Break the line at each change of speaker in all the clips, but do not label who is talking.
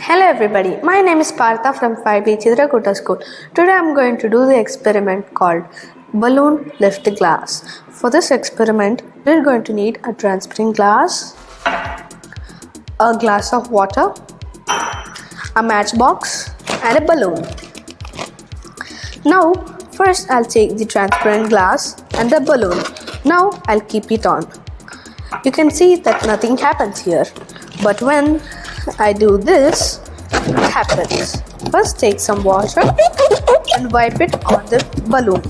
Hello everybody, my name is Partha from 5B Chitrakoota school. Today I am going to do the experiment called Balloon Lift the Glass. For this experiment, we are going to need a transparent glass, a glass of water, a matchbox and a balloon. Now first I'll take the transparent glass and the balloon. Now I'll keep it on. You can see that nothing happens here, but when I do this, it happens. First take some water and wipe it on the balloon.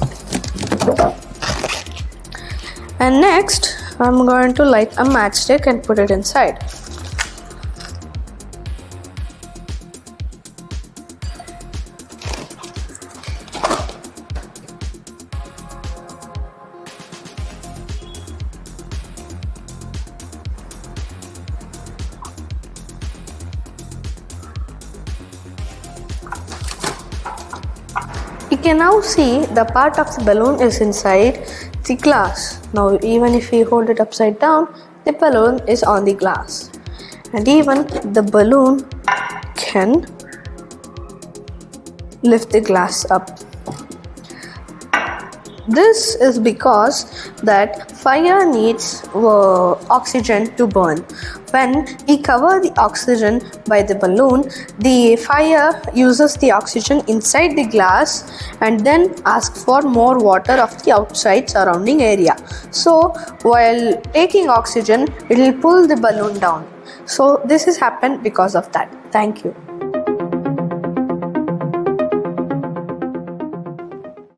And next I'm going to light a matchstick and put it inside. You can now see the part of the balloon is inside the glass. Now even if we hold it upside down, the balloon is on the glass. And even the balloon can lift the glass up. This is because that fire needs oxygen to burn. When we cover the oxygen by the balloon, the fire uses the oxygen inside the glass and then asks for more water of the outside surrounding area. So while taking oxygen, it will pull the balloon down. So this has happened because of that. Thank you.